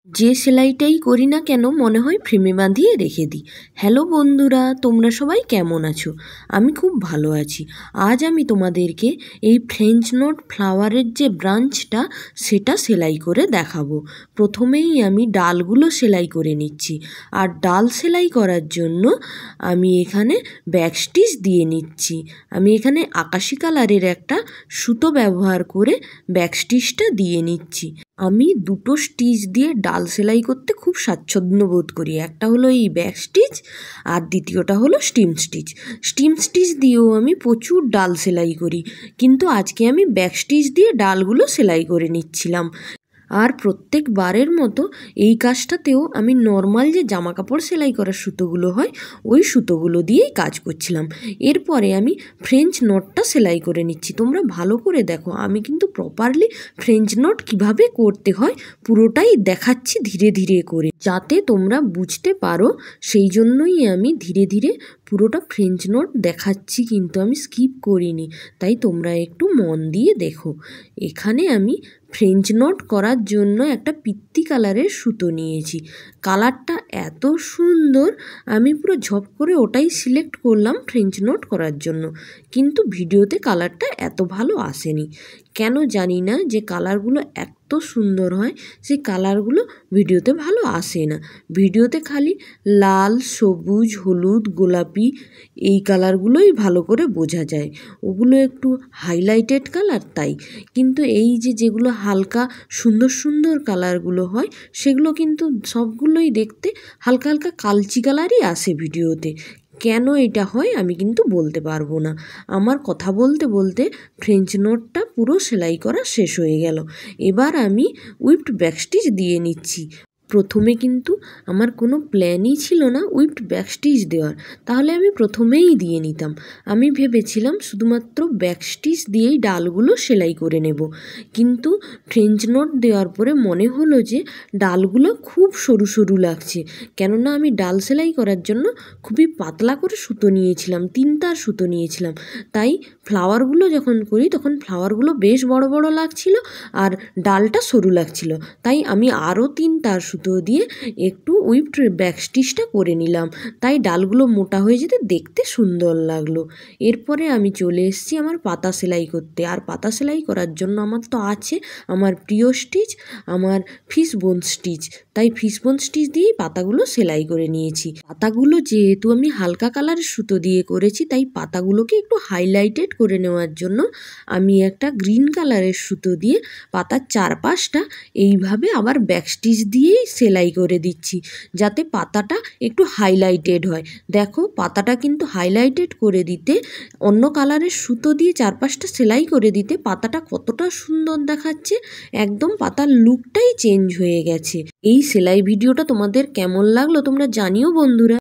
যে সেলাইটাই করি না কেন মনে হয় ফ্রেমে বাঁধিয়ে রেখে দিই। হ্যালো বন্ধুরা, তোমরা সবাই কেমন আছো? আমি খুব ভালো আছি। আজ আমি তোমাদেরকে এই ফ্রেঞ্চ নট ফ্লাওয়ারের যে ব্রাঞ্চটা সেটা সেলাই করে দেখাবো। প্রথমেই আমি ডালগুলো সেলাই করে নিচ্ছি। আর ডাল সেলাই করার জন্য আমি এখানে ব্যাক স্টিচ দিয়ে নিচ্ছি। আমি এখানে আকাশি কালারের একটা সুতো ব্যবহার করে ব্যাক স্টিচটা দিয়ে নিচ্ছি। আমি দুটো স্টিচ দিয়ে ডাল সেলাই করতে খুব স্বাচ্ছন্দ্য বোধ করি। একটা হলো এই ব্যাক স্টিচ আর দ্বিতীয়টা হলো স্টিম স্টিচ। স্টিম স্টিচ দিয়েও আমি প্রচুর ডাল সেলাই করি, কিন্তু আজকে আমি ব্যাক স্টিচ দিয়ে ডালগুলো সেলাই করে নিচ্ছিলাম। আর প্রত্যেকবারের মতো এই কাজটাতেও আমি নর্মাল যে জামা কাপড় সেলাই করার সুতোগুলো হয় ওই সুতোগুলো দিয়েই কাজ করছিলাম। এরপরে আমি ফ্রেঞ্চ নটটা সেলাই করে নিচ্ছি। তোমরা ভালো করে দেখো, আমি কিন্তু প্রপারলি ফ্রেঞ্চ নট কিভাবে করতে হয় পুরোটাই দেখাচ্ছি ধীরে ধীরে করে, যাতে তোমরা বুঝতে পারো। সেই জন্যই আমি ধীরে ধীরে পুরোটা ফ্রেঞ্চ নট দেখাচ্ছি, কিন্তু আমি স্কিপ করিনি। তাই তোমরা একটু মন দিয়ে দেখো। এখানে আমি ফ্রেঞ্চ নট করার জন্য একটা পিত্তি কালারের সুতো নিয়েছি। কালারটা এত সুন্দর, আমি পুরো ঝপ করে ওটাই সিলেক্ট করলাম ফ্রেঞ্চ নট করার জন্য। কিন্তু ভিডিওতে কালারটা এত ভালো আসেনি, কেন জানি না। যে কালারগুলো এত সুন্দর হয় সেই কালারগুলো ভিডিওতে ভালো আসে না। ভিডিওতে খালি লাল, সবুজ, হলুদ, গোলাপি এই কালারগুলোই ভালো করে বোঝা যায়। ওগুলো একটু হাইলাইটেড কালার তাই। কিন্তু এই যেগুলো হালকা সুন্দর সুন্দর কালারগুলো হয় সেগুলো কিন্তু সবগুলোই দেখতে হালকা হালকা কালচি কালারই আসে ভিডিওতে। কেন এটা হয় আমি কিন্তু বলতে পারবো না। আমার কথা বলতে বলতে ফ্রেঞ্চ নটটা পুরো সেলাই করা শেষ হয়ে গেল। এবার আমি উইপড ব্যাক স্টিচ দিয়ে নিচ্ছি। প্রথমে কিন্তু আমার কোনো প্ল্যানই ছিল না উইপড ব্যাক স্টিচ দেওয়ার, তাহলে আমি প্রথমেই দিয়ে নিতাম। আমি ভেবেছিলাম শুধুমাত্র ব্যাক স্টিচ দিয়েই ডালগুলো সেলাই করে নেব, কিন্তু ফ্রেঞ্চ নট দেওয়ার পরে মনে হলো যে ডালগুলো খুব সরু সরু লাগছে। কেননা আমি ডাল সেলাই করার জন্য খুবই পাতলা করে সুতো নিয়েছিলাম, 3 তার সুতো নিয়েছিলাম। তাই ফ্লাওয়ারগুলো যখন করি তখন ফ্লাওয়ারগুলো বেশ বড় বড় লাগছিল আর ডালটা সরু লাগছিল। তাই আমি আরও 3 তার সুতো দিয়ে একটু উইপড ব্যাক স্টিচটা করে নিলাম। তাই ডালগুলো মোটা হয়ে যেতে দেখতে সুন্দর লাগলো। এরপরে আমি চলে এসেছি আমার পাতা সেলাই করতে। আর পাতা সেলাই করার জন্য আমার তো আছে আমার প্রিয় স্টিচ, আমার ফিশবোন স্টিচ। তাই ফিশবোন স্টিচ দিয়েই পাতাগুলো সেলাই করে নিয়েছি। পাতাগুলো যেহেতু আমি হালকা কালারের সুতো দিয়ে করেছি, তাই পাতাগুলোকে একটু হাইলাইটেড করে নেওয়ার জন্য আমি একটা গ্রিন কালারের সুতো দিয়ে পাতার চারপাশটা এইভাবে আবার ব্যাক স্টিচ দিয়েই সেলাই করে দিচ্ছি, যাতে পাতাটা একটু হাইলাইটেড হয়। দেখো, পাতাটা কিন্তু হাইলাইটেড করে দিতে, অন্য কালারের সুতো দিয়ে চারপাশটা সেলাই করে দিতে পাতাটা কতটা সুন্দর দেখাচ্ছে। একদম পাতার লুকটাই চেঞ্জ হয়ে গেছে। এই সেলাই ভিডিওটা তোমাদের কেমন লাগলো তোমরা জানিও বন্ধুরা।